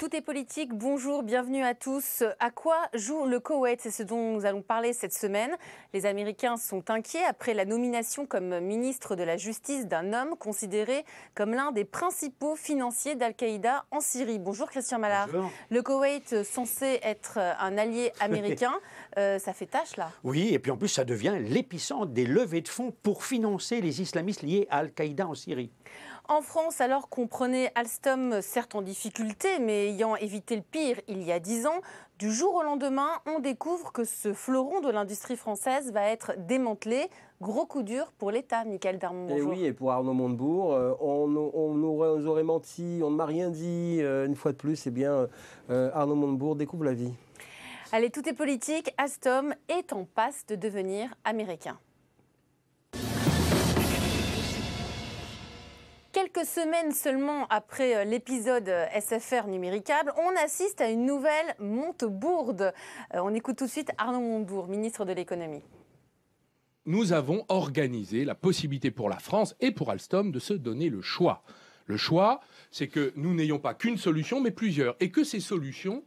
Tout est politique, bonjour, bienvenue à tous. À quoi joue le Koweït? C'est ce dont nous allons parler cette semaine. Les Américains sont inquiets après la nomination comme ministre de la Justice d'un homme considéré comme l'un des principaux financiers d'Al-Qaïda en Syrie. Bonjour Christian Mallard. Bonjour. Le Koweït, censé être un allié américain, ça fait tâche là. Oui, et puis en plus ça devient l'épicentre des levées de fonds pour financer les islamistes liés à Al-Qaïda en Syrie. En France, alors qu'on prenait Alstom, certes en difficulté, mais ayant évité le pire il y a 10 ans, du jour au lendemain, on découvre que ce fleuron de l'industrie française va être démantelé. Gros coup dur pour l'État, Michaël Darmon. Et oui, et pour Arnaud Montebourg, on nous aurait menti, on ne m'a rien dit. Une fois de plus, eh bien, Arnaud Montebourg découvre la vie. Allez, tout est politique. Alstom est en passe de devenir américain. Quelques semaines seulement après l'épisode SFR numéricable, on assiste à une nouvelle Montebourde. On écoute tout de suite Arnaud Montebourg, ministre de l'économie. Nous avons organisé la possibilité pour la France et pour Alstom de se donner le choix. Le choix, c'est que nous n'ayons pas qu'une solution, mais plusieurs, et que ces solutions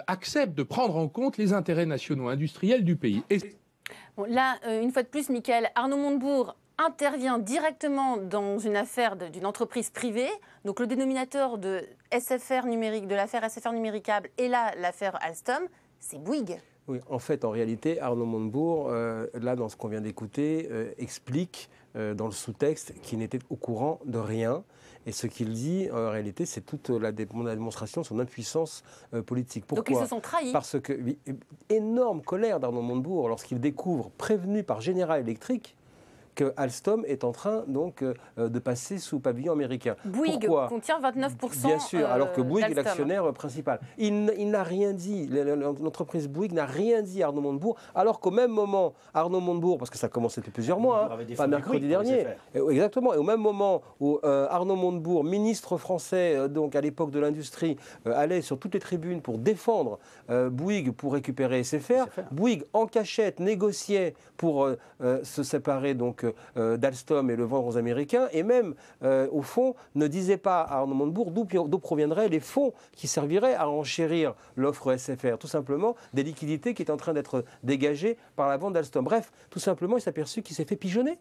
acceptent de prendre en compte les intérêts nationaux industriels du pays. Bon, là, une fois de plus, Michaël, Arnaud Montebourg intervient directement dans une affaire d'une entreprise privée. Donc le dénominateur de SFR numérique, de l'affaire SFR numéricable et là l'affaire Alstom, c'est Bouygues. Oui, en fait, en réalité, Arnaud Montebourg, là, dans ce qu'on vient d'écouter, explique dans le sous-texte qu'il n'était au courant de rien. Et ce qu'il dit, en réalité, c'est toute la démonstration de son impuissance politique. Pourquoi ? Donc ils se sont trahis. Parce que, oui, énorme colère d'Arnaud Montebourg lorsqu'il découvre, prévenu par General Electric, que Alstom est en train donc de passer sous pavillon américain. Bouygues contient 29%. Bien sûr, alors que Bouygues est d'Alstom. l'actionnaire principal. Il n'a rien dit, l'entreprise Bouygues n'a rien dit à Arnaud Montebourg, alors qu'au même moment, Arnaud Montebourg, parce que ça commençait depuis plusieurs mois, pas mercredi dernier, exactement, et au même moment où Arnaud Montebourg, ministre français donc à l'époque de l'industrie, allait sur toutes les tribunes pour défendre Bouygues pour récupérer SFR, Bouygues en cachette négociait pour se séparer donc d'Alstom et le vendre aux Américains, et même, au fond, ne disait pas à Arnaud Montebourg d'où proviendraient les fonds qui serviraient à enchérir l'offre SFR. Tout simplement, des liquidités qui étaient en train d'être dégagées par la vente d'Alstom. Bref, tout simplement, il s'est aperçu qu'il s'est fait pigeonner.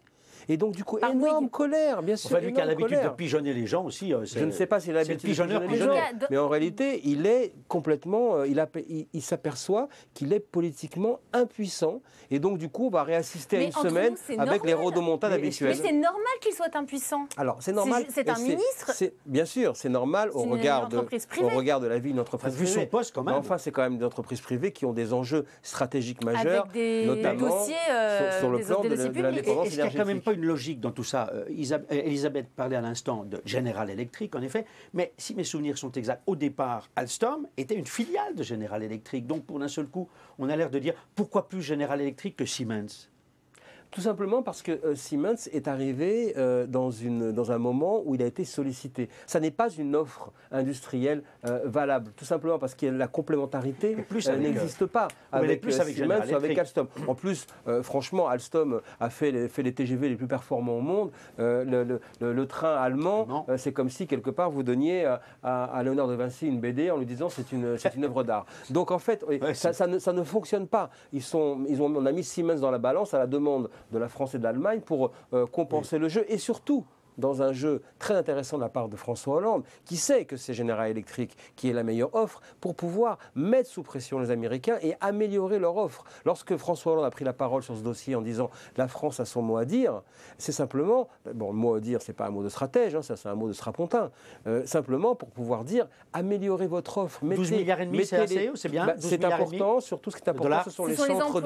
Et donc, du coup, énorme colère, bien sûr. Enfin, lui qui a l'habitude de pigeonner les gens aussi. Je ne sais pas s'il a l'habitude de pigeonner les gens, mais en réalité, il est complètement. Il s'aperçoit qu'il est politiquement impuissant. Et donc, du coup, on va réassister à une semaine avec les rodomontades habituels. Mais c'est normal qu'il soit impuissant. Alors, c'est normal. C'est un ministre. Bien sûr, c'est normal au regard de la vie d'une entreprise privée. Vu son poste, quand même. Mais enfin, c'est quand même des entreprises privées qui ont des enjeux stratégiques majeurs, avec des notamment dossiers, sur le plan de l'indépendance énergétique. Il n'y a quand même pas une logique dans tout ça. Elisabeth parlait à l'instant de General Electric, en effet, mais si mes souvenirs sont exacts, au départ, Alstom était une filiale de General Electric. Donc, pour d'un seul coup, on a l'air de dire pourquoi plus General Electric que Siemens ? Tout simplement parce que Siemens est arrivé dans un moment où il a été sollicité. Ça n'est pas une offre industrielle valable, tout simplement parce que la complémentarité n'existe pas avec Siemens ou avec Alstom. En plus, franchement, Alstom a fait les TGV les plus performants au monde. Le train allemand, c'est comme si quelque part vous donniez à Léonard de Vinci une BD en lui disant c'est une œuvre d'art. Donc en fait, ça ne fonctionne pas. On a mis Siemens dans la balance à la demande de la France et de l'Allemagne pour compenser le jeu, et surtout dans un jeu très intéressant de la part de François Hollande, qui sait que c'est General Electric qui est la meilleure offre, pour pouvoir mettre sous pression les Américains et améliorer leur offre. Lorsque François Hollande a pris la parole sur ce dossier en disant « la France a son mot à dire », c'est simplement, bon, le mot à dire, c'est pas un mot de stratège, ça c'est un mot de strapontin, simplement pour pouvoir dire « améliorez votre offre ». 12 milliards et demi, c'est assez, c'est bien. C'est important, surtout ce qui est important, ce sont les centres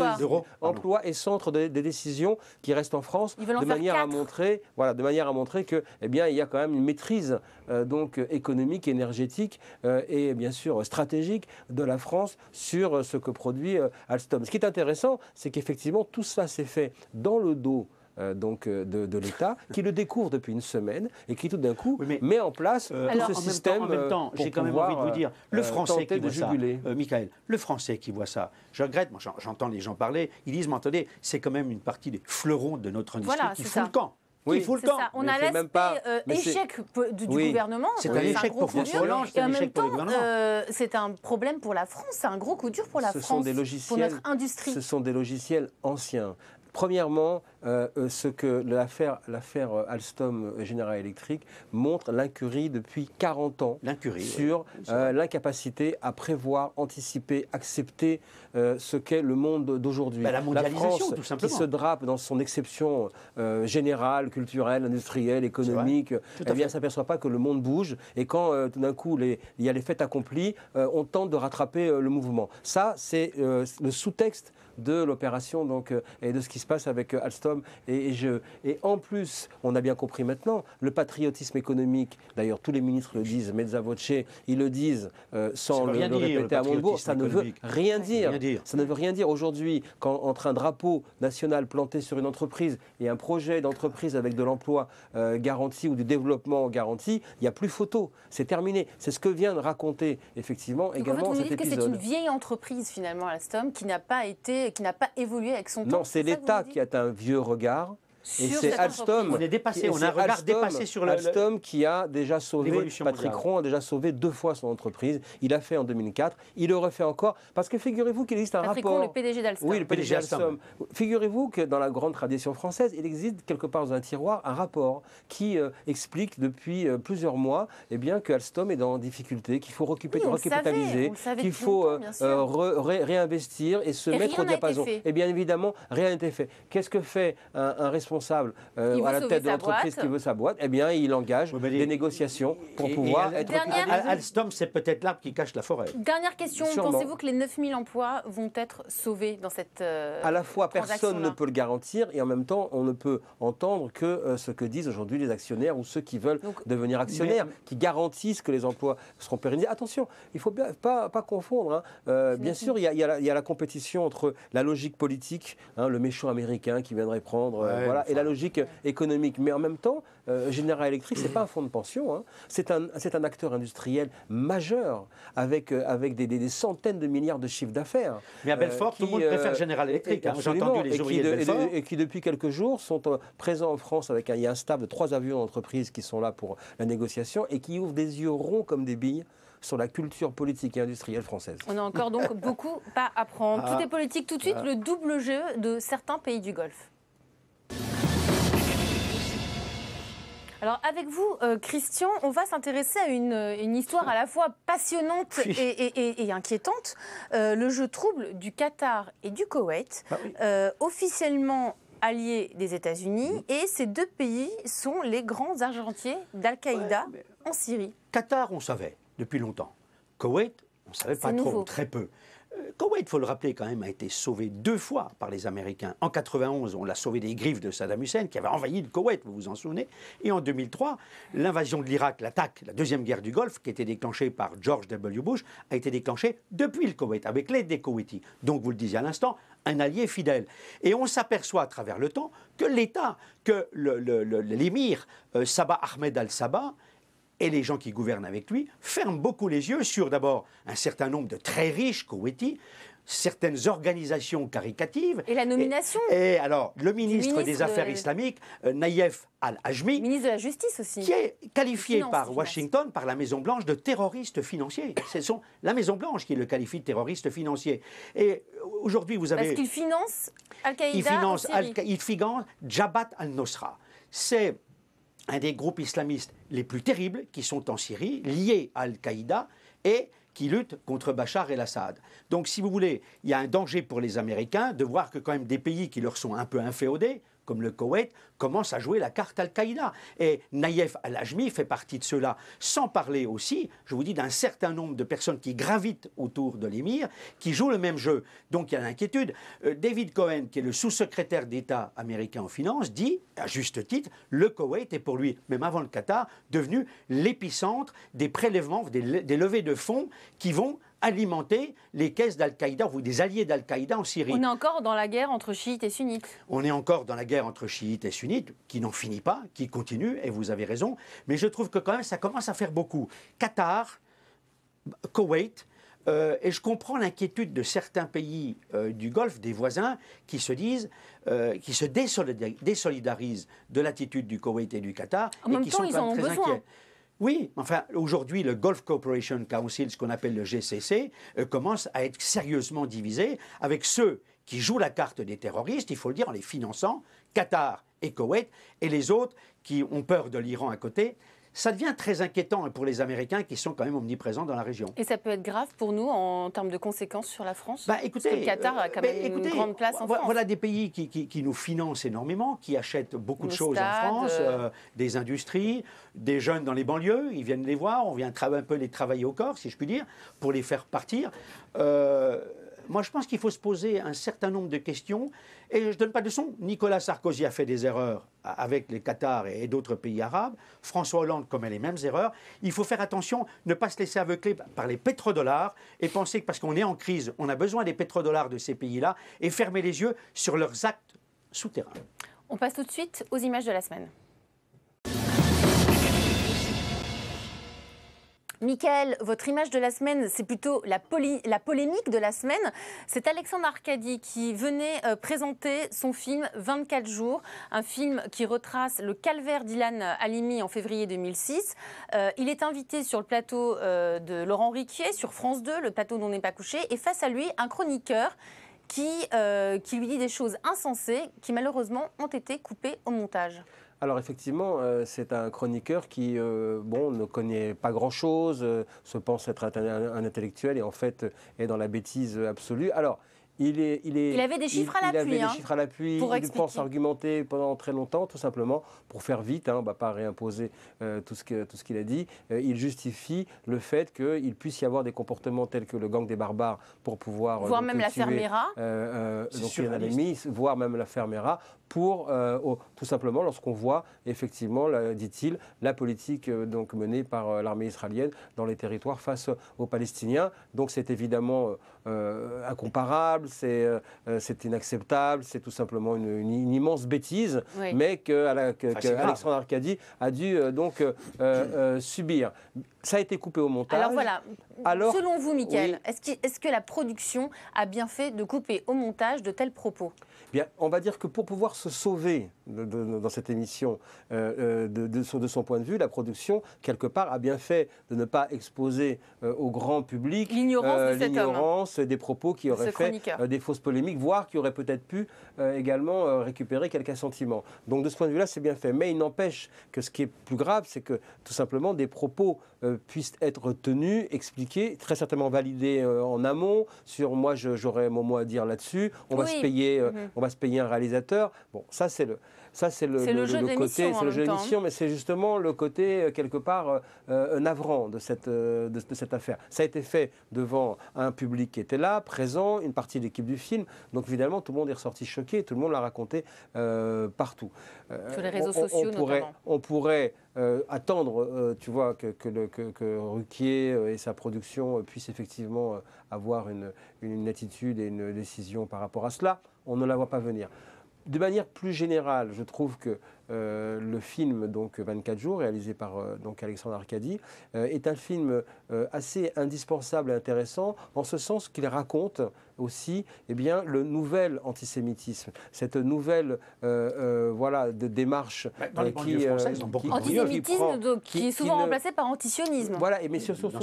d'emplois et centres des décisions qui restent en France, de manière à montrer que, eh bien, il y a quand même une maîtrise donc économique, énergétique et bien sûr stratégique de la France sur ce que produit Alstom. Ce qui est intéressant, c'est qu'effectivement tout ça s'est fait dans le dos de l'État, qui le découvre depuis une semaine et qui tout d'un coup met en place tout ce système. En même temps, j'ai quand même envie de vous dire, le Français qui voit ça, Michaël, le Français qui voit ça, je regrette, moi j'entends les gens parler, ils disent, mais attendez, c'est quand même une partie des fleurons de notre industrie qui fout le camp. Il faut le C'est temps. ça. On Mais a c'est l'aspect même pas- mais c'est- échec du Oui. gouvernement. C'est un échec gros pour coup François dur. Hollande, c'est Et en un même échec pour le temps, gouvernement. c'est un problème pour la France. C'est un gros coup dur pour la Ce France, sont des pour logiciels, notre industrie. ce sont des logiciels anciens. Premièrement, ce que l'affaire Alstom General Electric montre l'incurie depuis 40 ans L'incurie, sur oui, c'est vrai. l'incapacité à prévoir, anticiper, accepter ce qu'est le monde d'aujourd'hui. La mondialisation, France, tout simplement. qui se drape dans son exception générale, culturelle, industrielle, économique, Tout à eh bien, fait. s'aperçoit pas que le monde bouge et quand tout d'un coup il y a les faits accomplis, on tente de rattraper le mouvement. Ça, c'est le sous-texte de l'opération et de ce qui se passe avec Alstom. Et en plus, on a bien compris maintenant, le patriotisme économique, d'ailleurs tous les ministres le disent, mezza voce, ils le disent sans Ça veut le rien dire, répéter le à Montebourg, ça ne veut patriotisme rien dire. Rien dire. Ça ne veut rien dire. Aujourd'hui, quand entre un drapeau national planté sur une entreprise et un projet d'entreprise avec de l'emploi garanti ou du développement garanti, il n'y a plus photo. C'est terminé. C'est ce que vient de raconter effectivement Donc, en fait, également vous nous cet dites que c'est épisode. une vieille entreprise finalement, Alstom, qui n'a pas évolué avec son temps. Non, c'est ça que vous l'État nous dites qui a un vieux regard. Et sur c'est cette Alstom. entreprise. On est dépassé, Et on c'est a un regard Alstom- dépassé sur le... Alstom qui a déjà sauvé, l'évolution Patrick mondiale. Ron a déjà sauvé 2 fois son entreprise. Il l'a fait en 2004, il le refait encore. Parce que figurez-vous qu'il existe un Patrick rapport. Ron, le PDG d'Alstom. Oui, le PDG PDG Alstom. Figurez-vous que dans la grande tradition française, il existe quelque part dans un tiroir un rapport qui explique depuis plusieurs mois que Alstom est dans difficulté, qu'il faut Oui, on le recapitaliser, savait qu'il depuis faut longtemps, bien sûr. réinvestir et se Et mettre rien au n'a été diapason. fait. Et bien évidemment, rien n'a été fait. Qu'est-ce que fait un responsable veut à la sauver tête de sa l'entreprise boîte. qui veut sa boîte? Eh bien, il engage Oui, mais des négociations pour Et- pouvoir et être... Dernière- Alstom, c'est peut-être l'arbre qui cache la forêt. Dernière question, Sûrement. pensez-vous que les 9000 emplois vont être sauvés dans cette À la fois, personne transaction-là ne peut le garantir et en même temps, on ne peut entendre que ce que disent aujourd'hui les actionnaires ou ceux qui veulent Donc, devenir actionnaires, qui garantissent que les emplois seront pérennisés. Attention, il ne faut pas confondre. Bien sûr, il y a la compétition entre la logique politique, le méchant américain qui viendrait prendre, et la logique économique. Mais en même temps, General Electric, ce n'est pas un fonds de pension. C'est un acteur industriel majeur avec des centaines de milliards de chiffres d'affaires. Mais à Belfort, tout le monde préfère General Electric. J'ai Absolument. entendu les ouvriers de Belfort. Et qui, depuis quelques jours, sont présents en France avec il y a un staff de 3 avions d'entreprise qui sont là pour la négociation et qui ouvrent des yeux ronds comme des billes sur la culture politique et industrielle française. On a encore donc beaucoup à apprendre. Ah. Tout est politique. Tout de suite, le double jeu de certains pays du Golfe. Alors avec vous, Christian, on va s'intéresser à une histoire à la fois passionnante Oui. et inquiétante. Le jeu trouble du Qatar et du Koweït, Ah oui. officiellement alliés des États-Unis, et ces deux pays sont les grands argentiers d'Al-Qaïda en Syrie. Qatar, on savait depuis longtemps. Koweït, on ne savait pas C'est trop, nouveau. très peu. Koweït, il faut le rappeler quand même, a été sauvé 2 fois par les Américains. En 91, on l'a sauvé des griffes de Saddam Hussein, qui avait envahi le Koweït, vous vous en souvenez. Et en 2003, l'invasion de l'Irak, l'attaque, la deuxième guerre du Golfe, qui était déclenchée par George W. Bush, a été décléchée depuis le Koweït, avec l'aide des Koweïtis. Donc, vous le disiez à l'instant, un allié fidèle. Et on s'aperçoit à travers le temps que l'État, que l'émir Sabah Ahmed al-Sabah, et les gens qui gouvernent avec lui ferment beaucoup les yeux sur d'abord un certain nombre de très riches Koweïtis, certaines organisations caricatives. Et la nomination Et alors, le ministre ministre des Affaires de- islamiques, Naïef Al-Ajmi, ministre de la Justice aussi. qui est qualifié Finance, par finance. Washington, par la Maison-Blanche, de terroriste financier. C'est la Maison-Blanche qui le qualifie de terroriste financier. Et aujourd'hui, vous avez... Parce qu'il finance Al-Qaïda Il finance, en Syrie. il finance Jabhat al-Nusra. C'est un des groupes islamistes les plus terribles qui sont en Syrie, liés à Al-Qaïda et qui luttent contre Bachar el-Assad. Donc, si vous voulez, il y a un danger pour les Américains de voir que quand même des pays qui leur sont un peu inféodés, comme le Koweït, commencent à jouer la carte Al-Qaïda. Et Naïef Al-Ajmi fait partie de ceux-là, sans parler aussi, je vous dis, d'un certain nombre de personnes qui gravitent autour de l'émir, qui jouent le même jeu. Donc il y a l'inquiétude. David Cohen, qui est le sous-secrétaire d'État américain en finances, dit, à juste titre, le Koweït est pour lui, même avant le Qatar, devenu l'épicentre des prélèvements, des levées de fonds qui vont alimenter les caisses d'Al-Qaïda ou des alliés d'Al-Qaïda en Syrie. On est encore dans la guerre entre chiites et sunnites. On est encore dans la guerre entre chiites et sunnites, qui n'en finit pas, qui continue, et vous avez raison. Mais je trouve que quand même, ça commence à faire beaucoup. Qatar, Koweït, Et je comprends l'inquiétude de certains pays du Golfe, des voisins, qui se disent, qui se désolidarisent de l'attitude du Koweït et du Qatar. En même temps, ils en ont besoin. Inquiets. Oui, enfin, aujourd'hui, le Gulf Cooperation Council, ce qu'on appelle le GCC, commence à être sérieusement divisé avec ceux qui jouent la carte des terroristes, il faut le dire, en les finançant, Qatar et Koweït, et les autres qui ont peur de l'Iran à côté. Ça devient très inquiétant pour les Américains qui sont quand même omniprésents dans la région. Et ça peut être grave pour nous en termes de conséquences sur la France? Écoutez, parce que le Qatar a quand même une grande place en France. Voilà des pays qui nous financent énormément, qui achètent beaucoup de choses en France, des industries, des jeunes dans les banlieues, ils viennent les voir, on vient un peu les travailler au corps, si je puis dire, pour les faire partir. Moi, je pense qu'il faut se poser un certain nombre de questions. Et je ne donne pas de son. Nicolas Sarkozy a fait des erreurs avec les Qatar et d'autres pays arabes. François Hollande commet les mêmes erreurs. Il faut faire attention, ne pas se laisser aveugler par les pétrodollars et penser que parce qu'on est en crise, on a besoin des pétrodollars de ces pays-là et fermer les yeux sur leurs actes souterrains. On passe tout de suite aux images de la semaine. Mickaël, votre image de la semaine, c'est plutôt la polémique de la semaine. C'est Alexandre Arcadi qui venait présenter son film 24 jours, un film qui retrace le calvaire d'Ilan Halimi en février 2006. Il est invité sur le plateau de Laurent Ruquier, sur France 2, le plateau dont on n'est pas couché, et face à lui, un chroniqueur qui lui dit des choses insensées qui malheureusement ont été coupées au montage. Alors effectivement, c'est un chroniqueur qui ne connaît pas grand-chose, se pense être un intellectuel et en fait est dans la bêtise absolue. Alors, il avait des chiffres à l'appui. Il pense argumenter pendant très longtemps, tout simplement, pour faire vite, on ne va pas réimposer tout ce qu'il a dit. Il justifie le fait qu'il puisse y avoir des comportements tels que le gang des barbares pour pouvoir... Voire même la Fermera. Voire même la Fermera, pour tout simplement lorsqu'on voit effectivement, dit-il, la politique menée par l'armée israélienne dans les territoires face aux Palestiniens. Donc c'est évidemment incomparable, c'est inacceptable, c'est tout simplement une immense bêtise, oui. Mais qu'Alexandre Arcadi a dû subir. Ça a été coupé au montage. Alors voilà, selon vous, Mickaël, oui. Est-ce que la production a bien fait de couper au montage de tels propos? Bien, on va dire que pour pouvoir se sauver dans cette émission, de son point de vue, la production, quelque part, a bien fait de ne pas exposer au grand public l'ignorance des propos qui auraient fait des fausses polémiques, voire qui auraient peut-être pu également récupérer quelques assentiments. Donc de ce point de vue-là, c'est bien fait. Mais il n'empêche que ce qui est plus grave, c'est que tout simplement des propos puissent être tenus, expliqués, très certainement validés en amont, sur moi j'aurais mon mot à dire là-dessus, on va se payer un réalisateur. Bon, ça c'est le jeu de l'émission, mais c'est justement le côté quelque part navrant de cette affaire. Ça a été fait devant un public qui était là, présent, une partie de l'équipe du film, donc évidemment tout le monde est ressorti choqué, tout le monde l'a raconté partout. Sur les réseaux sociaux notamment. On pourrait attendre, tu vois, que Ruquier et sa production puissent effectivement avoir une attitude et une décision par rapport à cela. On ne la voit pas venir. De manière plus générale, je trouve que le film 24 jours, réalisé par Alexandre Arcadi, est un film assez indispensable et intéressant, en ce sens qu'il raconte aussi le nouvel antisémitisme, cette nouvelle de démarche antisémitisme qui est souvent remplacé par antisionisme. Voilà, mais surtout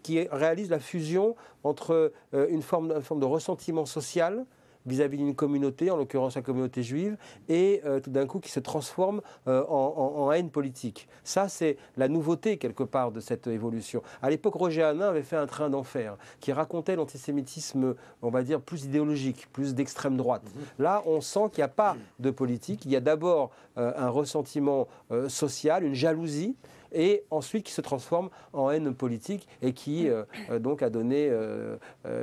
qui réalise la fusion entre une forme de ressentiment social vis-à-vis d'une communauté, en l'occurrence la communauté juive, et tout d'un coup qui se transforme en haine politique. Ça, c'est la nouveauté, quelque part, de cette évolution. À l'époque, Roger Hanin avait fait Un train d'enfer, qui racontait l'antisémitisme, on va dire, plus idéologique, plus d'extrême droite. Là, on sent qu'il n'y a pas de politique. Il y a d'abord un ressentiment social, une jalousie, et ensuite qui se transforme en haine politique et qui a donné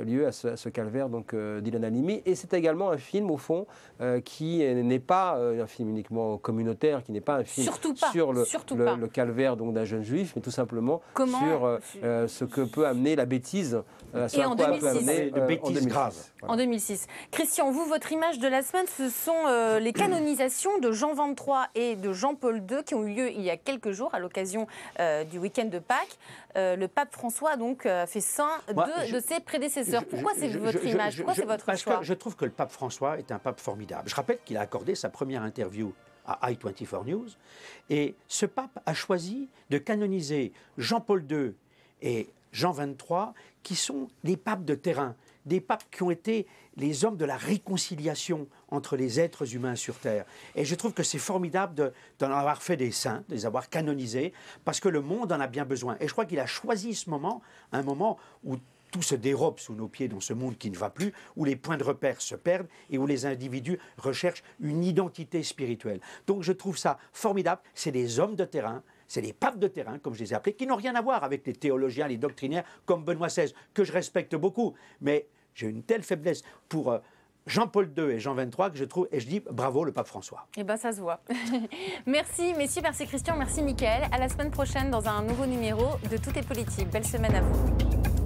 lieu à ce calvaire d'Ilan Halimi. Et c'est également un film, au fond, qui n'est pas un film uniquement communautaire, qui n'est pas un film sur le calvaire d'un jeune juif, mais tout simplement sur ce que peut amener la bêtise. Et en 2006. De bêtises graves. Voilà. En 2006. Christian, vous, votre image de la semaine, ce sont les canonisations de Jean XXIII et de Jean-Paul II qui ont eu lieu il y a quelques jours à l'occasion l'occasion du week-end de Pâques. Le pape François donc fait saint de ses prédécesseurs. Pourquoi c'est votre image? Pourquoi c'est votre choix? Parce que je trouve que le pape François est un pape formidable. Je rappelle qu'il a accordé sa première interview à i24 News. Et ce pape a choisi de canoniser Jean-Paul II et Jean XXIII, qui sont des papes de terrain, des papes qui ont été les hommes de la réconciliation entre les êtres humains sur Terre. Et je trouve que c'est formidable d'en avoir fait des saints, de les avoir canonisés, parce que le monde en a bien besoin. Et je crois qu'il a choisi ce moment, un moment où tout se dérobe sous nos pieds dans ce monde qui ne va plus, où les points de repère se perdent et où les individus recherchent une identité spirituelle. Donc je trouve ça formidable. C'est des hommes de terrain, c'est des papes de terrain, comme je les ai appelés, qui n'ont rien à voir avec les théologiens, les doctrinaires, comme Benoît XVI, que je respecte beaucoup. Mais j'ai une telle faiblesse pour Jean-Paul II et Jean XXIII que je trouve, et je dis bravo le pape François. Eh bien, ça se voit. Merci messieurs, merci Christian, merci Mickaël. À la semaine prochaine dans un nouveau numéro de Tout est politique. Belle semaine à vous.